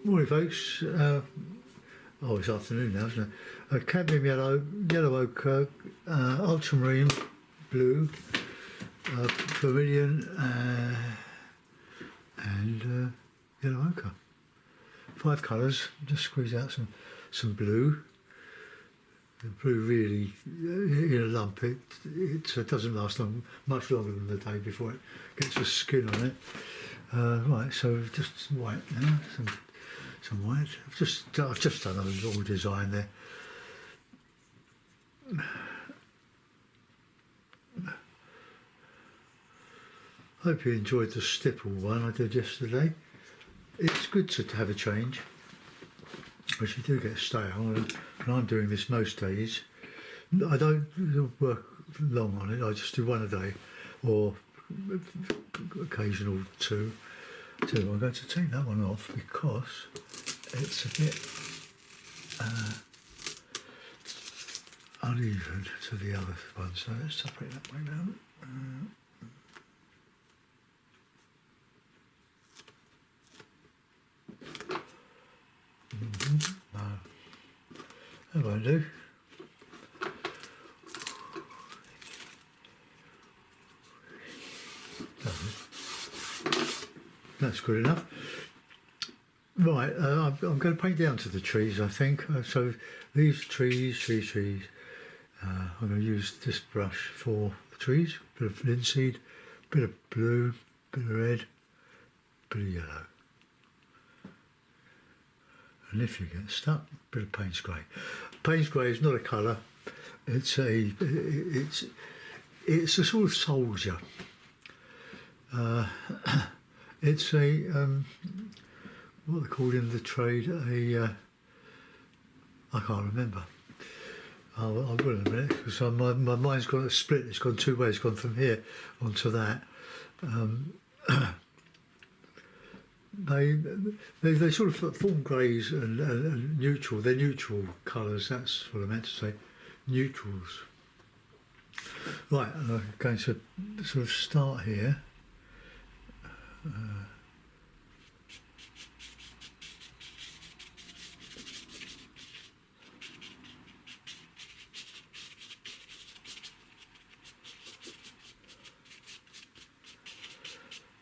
Morning folks, it's afternoon now, isn't it? Cadmium yellow, yellow ochre, ultramarine blue, vermilion and yellow ochre. 5 colours, just squeeze out some blue. The blue really, in a lump, it doesn't last much longer than the day before it gets the skin on it. Right, so just white now, some white. I've just done a little design there. Hope you enjoyed the stipple one I did yesterday. It's good to have a change, but you do get stale, and I'm doing this most days. I don't work long on it, I just do one a day, or occasional two. I'm going to take that one off because it's a bit uneven to the other one, so let's separate that way down. No, that won't do. That's good enough. Right, I'm going to paint down to the trees, I think. So these trees. I'm going to use this brush for the trees. Bit of linseed, bit of blue, bit of red, bit of yellow. And if you get stuck, bit of Payne's grey. Payne's grey is not a colour. It's a sort of soldier. It's a what they're called in the trade, I can't remember. I will in a minute, because my mind's got a split. It's gone two ways. It's gone from here onto that. They sort of form greys and neutral. They're neutral colours. That's what I meant to say. Neutrals. Right, I'm going to sort of start here.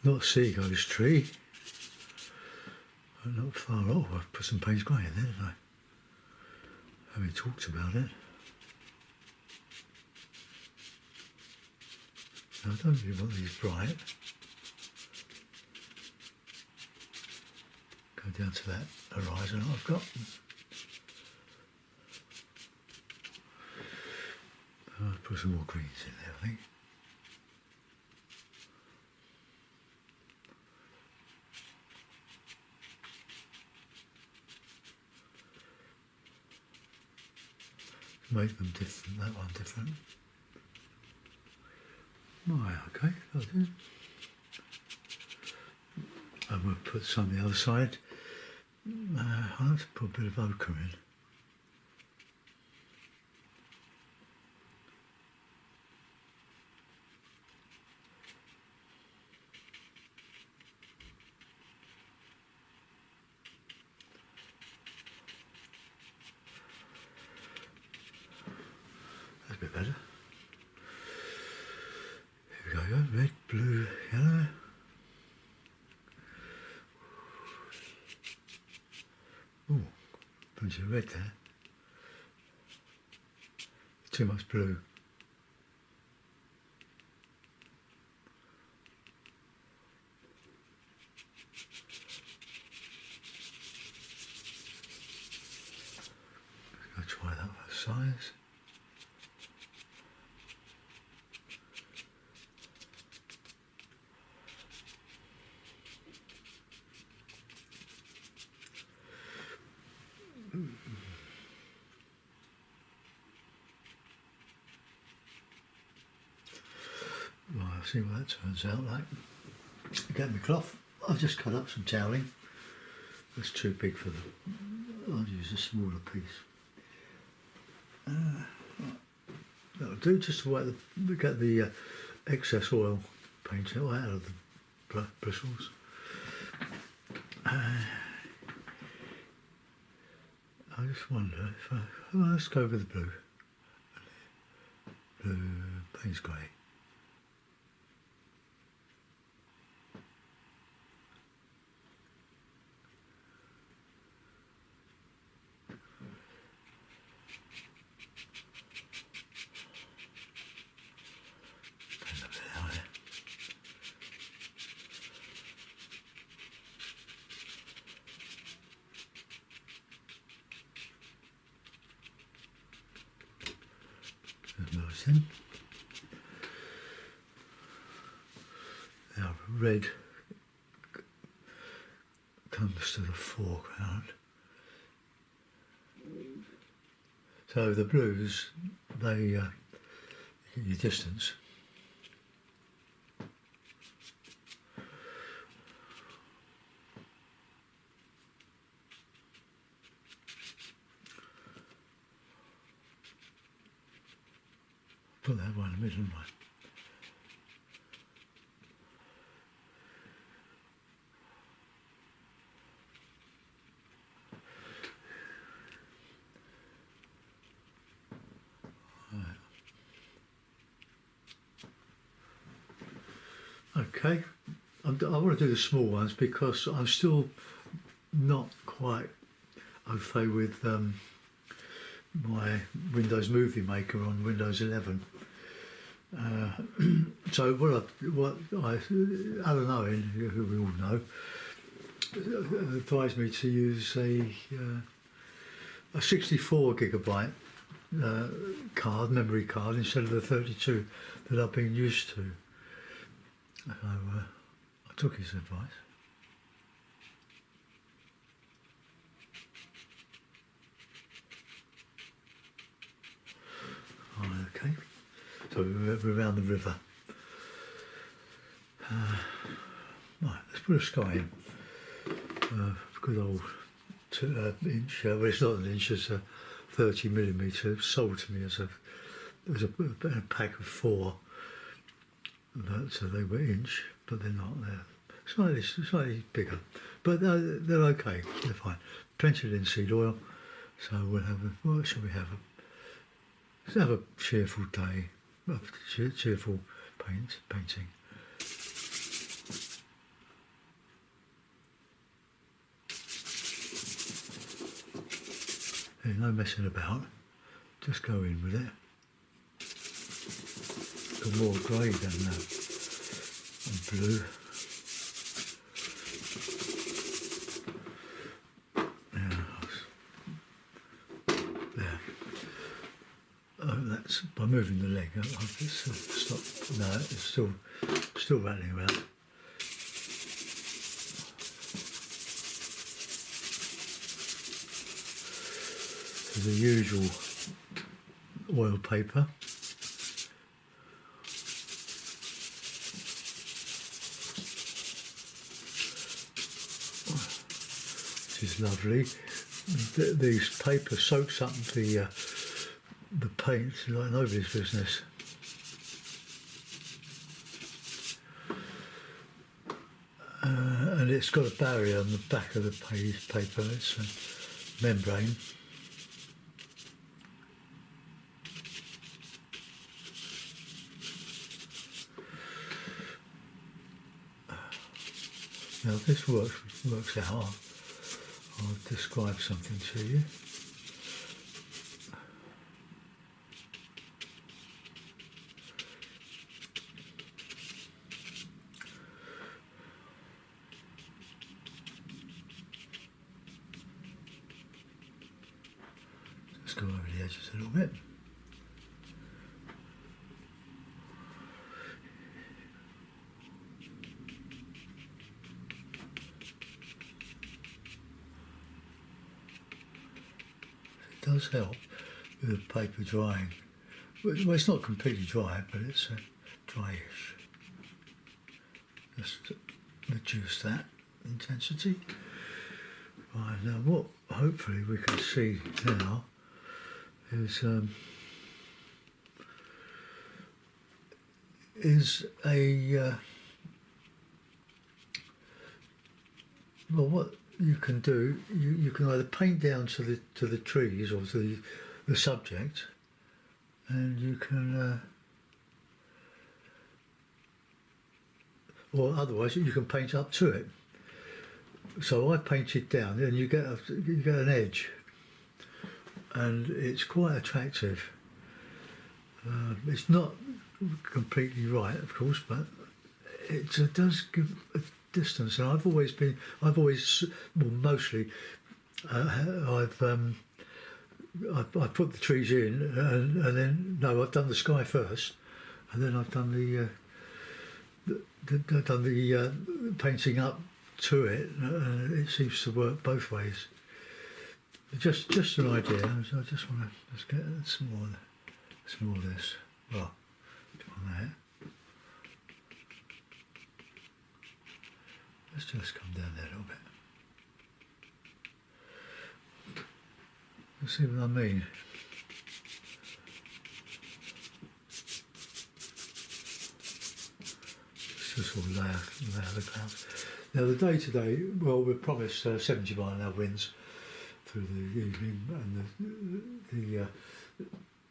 Not Seago's tree. Not far off. I've put some Payne's grey in there, didn't I? Having talked about it. I don't really want these bright. Go down to that horizon I've got. I'll put some more greens in there, I think. Make them different, that one different. Right, okay, that'll do. And we'll put some on the other side. I'll have to put a bit of ochre in. That's a bit better. Here we go, red, blue, yellow. Oh, bunch of red there. Too much blue. I'll try that for size. Right, I'll see what that turns out like. Get my cloth. I've just cut up some toweling. That's too big for I'll use a smaller piece. Right. That'll do, just to get the excess oil paint out of the bristles. just wonder if well, let's go with the blue. Blue, Payne's grey. In. Now red comes to the foreground. So the blues, they give you distance. Put that one in the middle, right? Okay, I want to do the small ones because I'm still not quite au fait with my Windows Movie Maker on Windows 11. So Alan Owen, who we all know, advised me to use a 64 gigabyte memory card instead of the 32 that I've been used to. So I took his advice. Okay, so we're around the river. Right, let's put a sky in. Good old inch. Well, it's not an inch. It's a 30mm. It was sold to me as a pack of 4. So they were inch, but they're not. They're slightly bigger, but they're okay. They're fine. Plenty of linseed oil. So we'll have what shall we have? Let's have a cheerful day, cheerful painting. There's no messing about, just go in with it. Got more grey than blue. That's by moving the leg. I'll just stop. No, it's still rattling around. So the usual oil paper. Which is lovely. These paper soaks up the paint like nobody's business. And it's got a barrier on the back of the paper. It's a membrane. Now if this works out, I'll describe something to you. Let's go over the edges a little bit. It does help with the paper drying. Well, it's not completely dry, but it's dryish. Just to reduce that intensity. Right, now what hopefully we can see now is a well, what you can do, you can either paint down to the trees or to the subject, and you can, or otherwise you can paint up to it. So I painted down, and you get an edge, and it's quite attractive. It's not completely right, of course, but it does give a distance. And I've always, well, mostly, I've put the trees in, and then no, I've done the sky first, and then I've done the painting up to it. It seems to work both ways. Just an idea. So I just want to get some more of this. Well, on that. Let's just come down there a little bit. You see what I mean? It's just all lay the clouds. Now the day today, well, we're promised 70 mile an hour winds through the evening, and the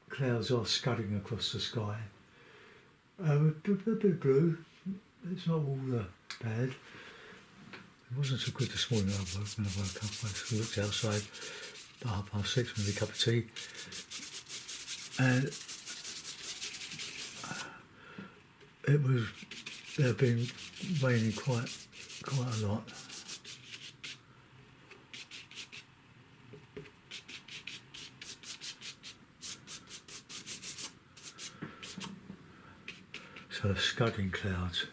clouds are scudding across the sky. A bit of blue. It's not all bad. It wasn't so good this morning when I woke up. I looked outside at 6:30 with a cup of tea, and it had been raining quite a lot. So scudding clouds.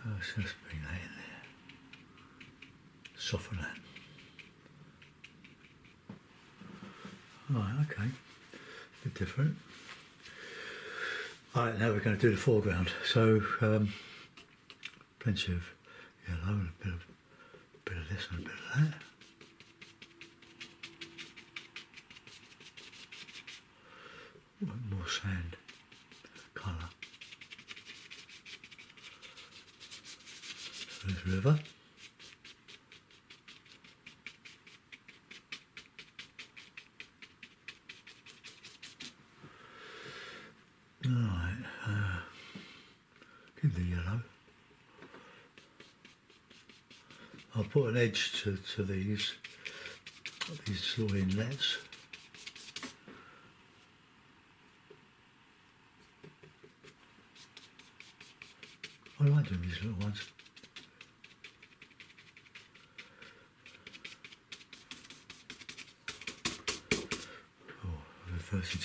Let's just bring that in there. Soften that. Right, okay. A bit different. Alright, now we're going to do the foreground. So plenty of yellow and a bit of this and a bit of that. More sand colour. So there's river. Alright, give the yellow. I'll put an edge to these little inlets. I like doing these little ones. Oh, I'm reversing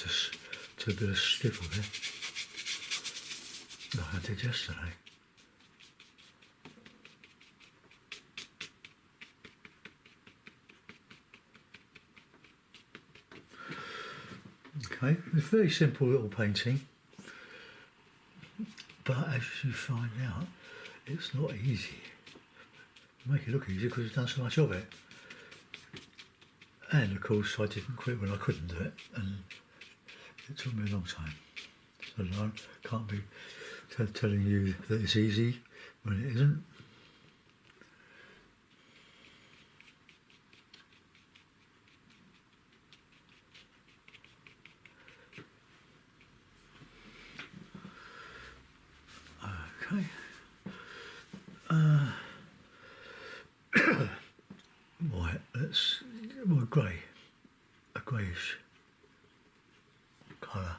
to a bit of skiffle there. Like I did yesterday. Okay, it's a very simple little painting, but as you find out, it's not easy. Make it look easy because we've done so much of it. And of course I didn't quit when I couldn't do it, and it took me a long time. So I can't be telling you that it's easy when it isn't. Okay. Right, let's grey, a greyish colour.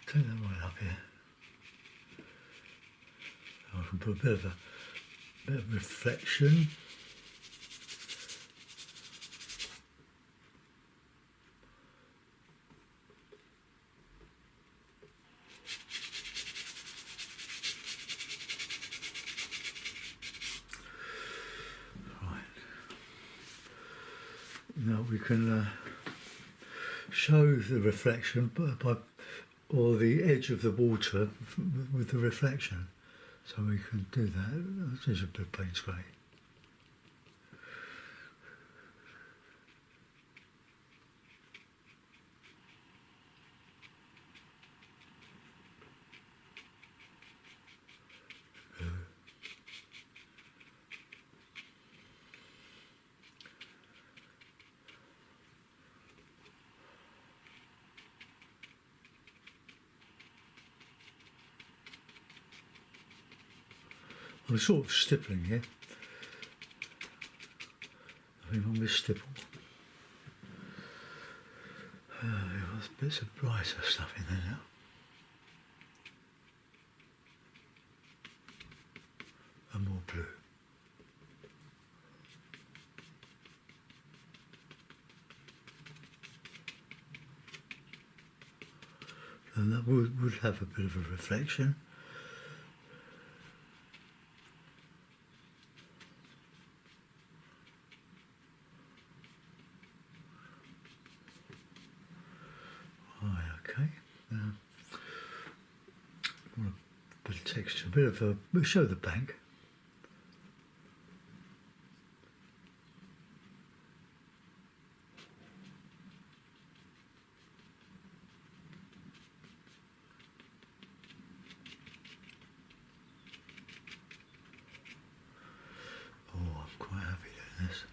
Take that right up here. I can put a bit of reflection. Right. Now we can show the reflection or the edge of the water with the reflection. So we can do that. This is a bit of paint spray. I'm sort of stippling here. I think on this stipple. There's bits of brighter stuff in there now. And more blue. And that would have a bit of a reflection. Right, okay. Want a bit of texture, a bit of a. We'll show the bank. Oh, I'm quite happy doing this.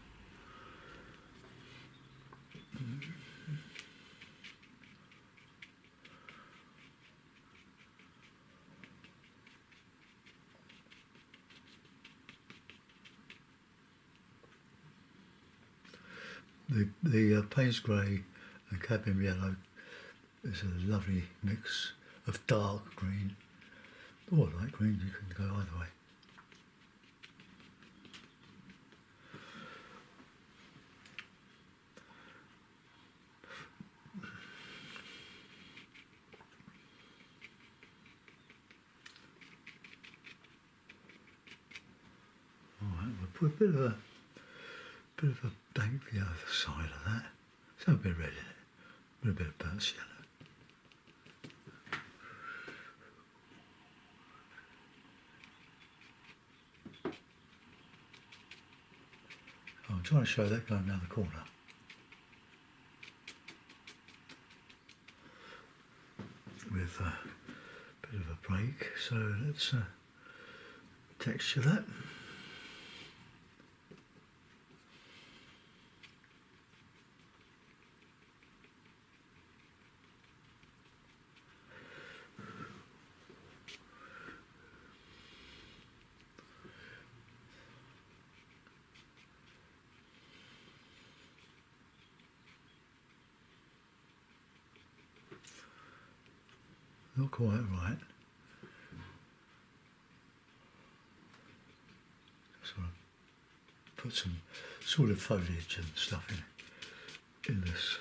The Payne's Grey and Cadmium Yellow is a lovely mix of dark green or light green, you can go either way. Alright, we'll put a bit of a bank the other side of that. So a bit of red in it, with a bit of burnt yellow. I'm trying to show that going down the corner. With a bit of a break, so let's texture that. Not quite right. Just want to put some sort of foliage and stuff in this,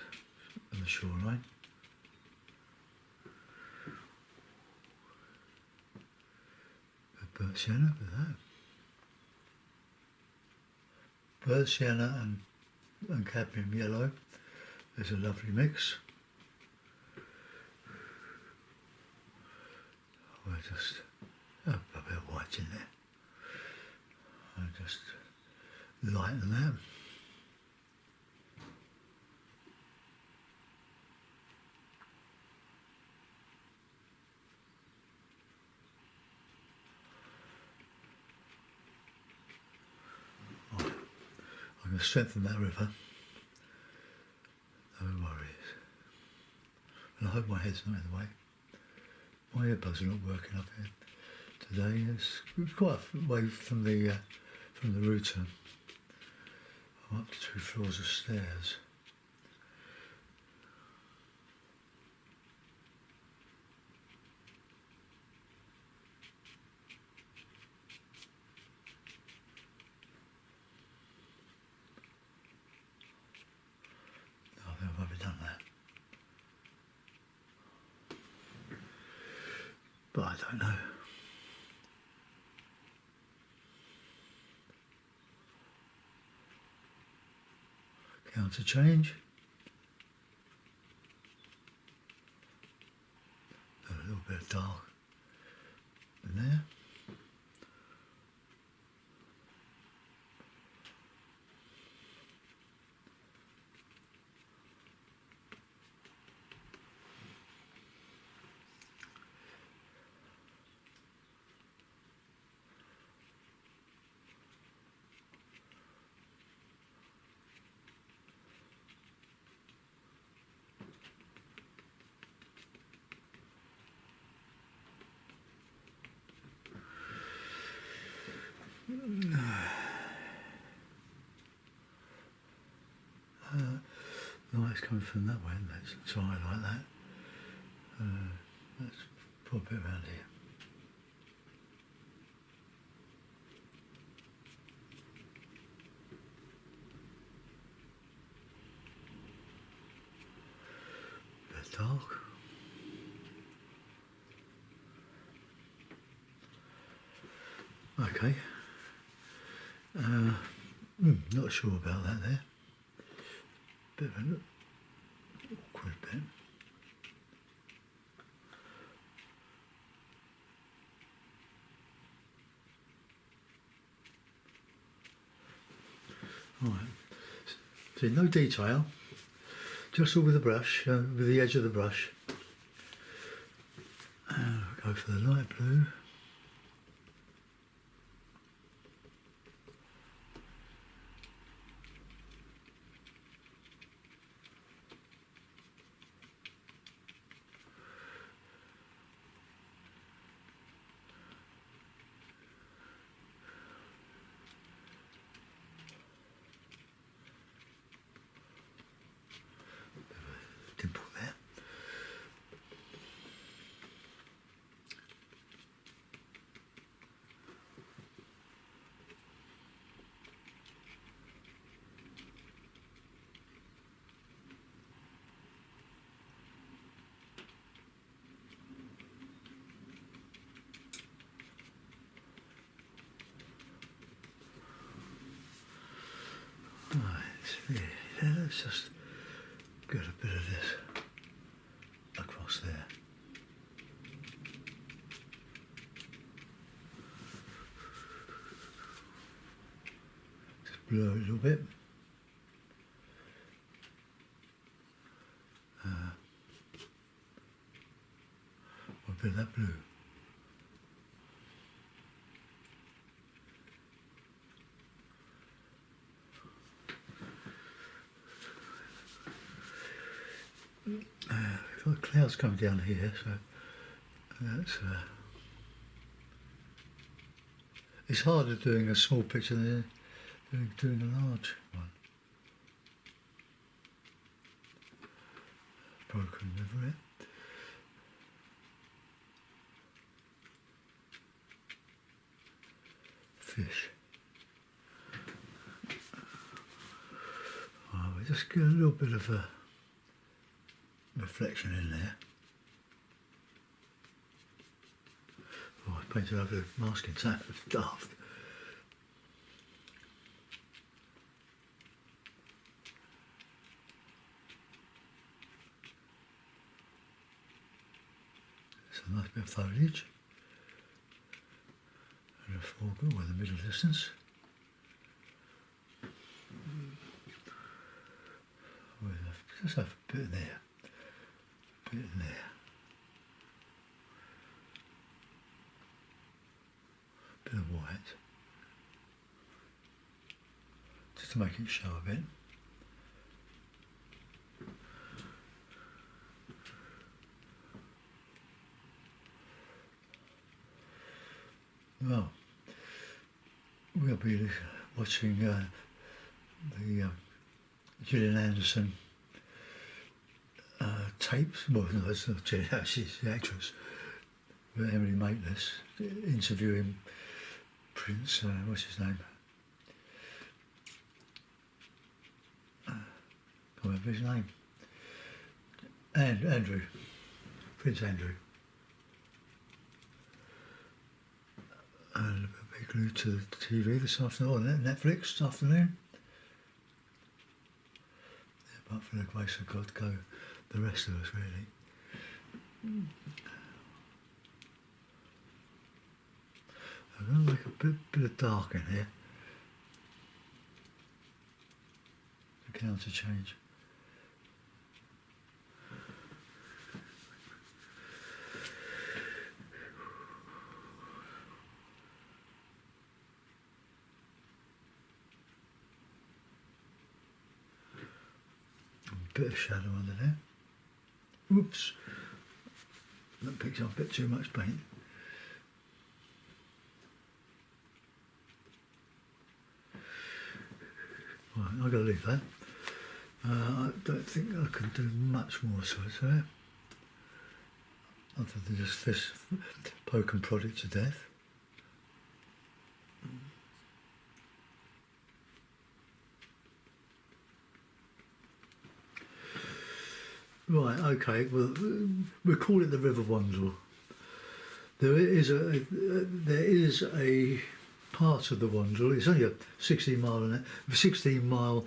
in the shoreline. Burnt sienna with that. Burnt sienna and cadmium yellow is a lovely mix. We'll just have a bit of white in there. I'll just lighten that. Right. I'm going to strengthen that river. No worries. And I hope my head's not in the way. My earbuds are not working up here today. It's quite a way from the router. I'm up to 2 floors of stairs. I think I've overdone that. But I don't know. Counter change. A little bit of dark in there. light's coming from that way, and let's try like that. Let's put a bit around here. Bit dark. Okay. Not sure about that there. Bit of an awkward bit. Right. See, no detail. Just all with the brush, with the edge of the brush. Go for the light blue. Dimple there. Right, yeah, let's just get a bit of this across there. Just blur a little bit. A bit of that blue. We've got clouds coming down here, so that's it's harder doing a small picture than doing a large one. Broken river, it. Fish. Oh, we just get a little bit of a reflection in there. Oh, I painted over the masking tape. It's daft. It's a nice bit of foliage. And a foreground with the middle distance. Just have a bit in there. Bit in there. Bit of white. Just to make it show a bit. Well, we'll be watching the Gillian Anderson tapes. Well, no, it's not Gillian, she's the actress. But Emily Maitlis interviewing Prince, what's his name? Can't remember his name. Andrew. Prince Andrew. And we'll be glued to the TV this afternoon, or Netflix this afternoon. Yeah, but for the grace of God, go the rest of us, really. I'm going to make a bit of dark in here. The counter change. A bit of shadow under there. Oops. That picks up a bit too much paint. Right, I've got to leave that. I don't think I can do much more to it there, other than just this poke and prod it to death. Right, okay, well, we call it the River Wandle. There is a part of the Wandle. It's only a 16 mile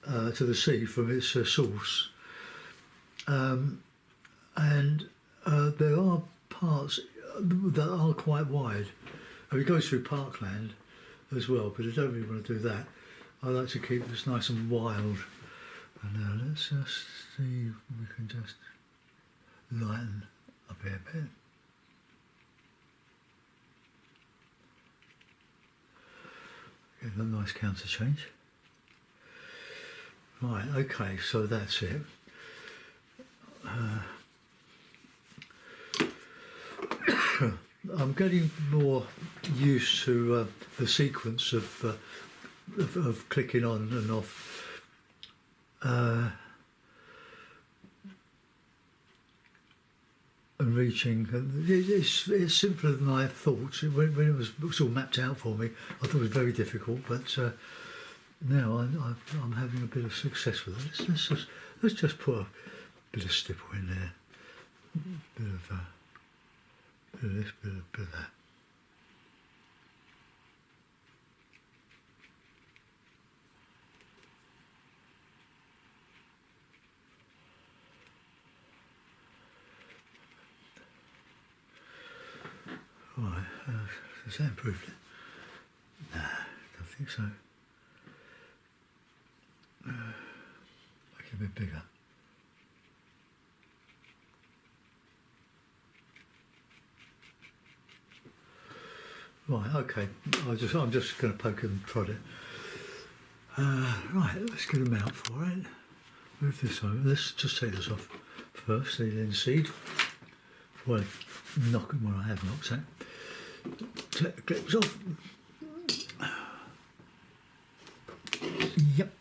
to the sea from its source, and there are parts that are quite wide. And it goes through parkland as well, but I don't really want to do that. I like to keep this nice and wild. And now let's just see if we can just lighten up here a bit. Get a nice counter change. Right, okay, so that's it. I'm getting more used to the sequence of clicking on and off. And reaching, it's simpler than I thought. When it was all mapped out for me, I thought it was very difficult, but now I'm having a bit of success with it. Let's just put a bit of stipple in there, bit of this, bit of that. Right, has that improved it? Nah, don't think so. Make it a bit bigger. Right, okay. I'm just going to poke and prod it. Right, let's get a mount for it. Move this over. Let's just take this off first, the linseed. Well, knock it when I have knocked it. Take the clips off. Yep.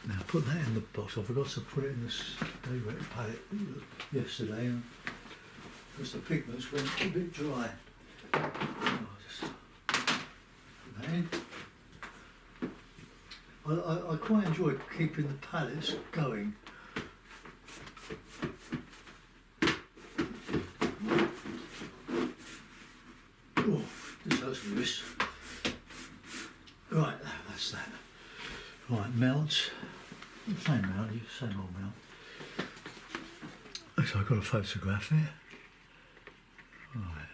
Now put that in the box. I forgot to put it in this wet palette yesterday because the pigments went a bit dry. I'll just put that in. I quite enjoy keeping the palettes going. Oh, this hurts my wrist. Right, that's that. Right, mount. Same mount, same old mount. So I've got a photograph there. Right.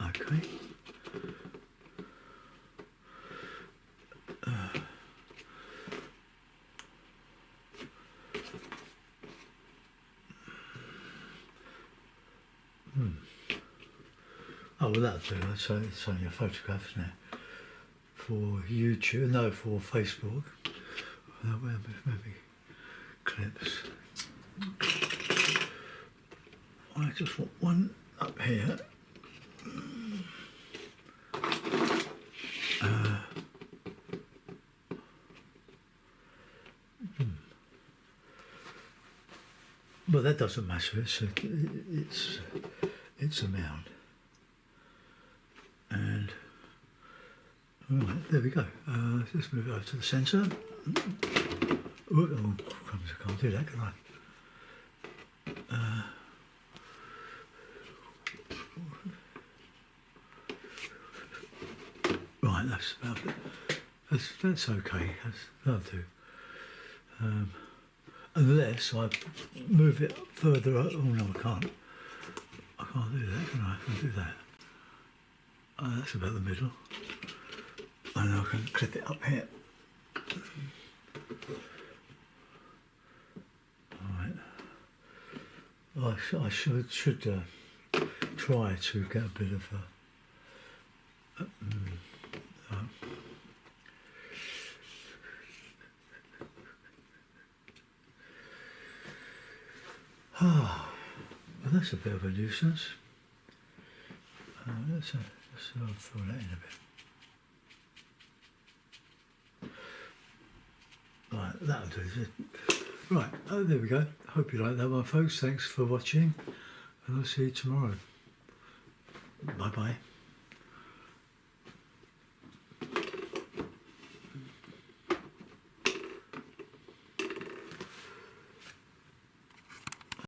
Okay. Oh, well, that'll do. It's only a photograph, isn't it? For YouTube, no, for Facebook. Maybe clips. I just want one up here. Well, that doesn't matter. It's a mound. And right, there we go. Let's move it over to the centre. Oh, crumbs, I can't do that, can I? Right, that's about it. That's okay. That'll do. Unless I move it further up. Oh no, I can't. I can't do that, can I? I can do that. That's about the middle. And I can clip it up here. Alright. I should try to get a bit of that's a bit of a nuisance. Let's fill that in a bit. Right, that'll do. Right, oh, there we go. Hope you like that one, folks. Thanks for watching, and I'll see you tomorrow. Bye bye.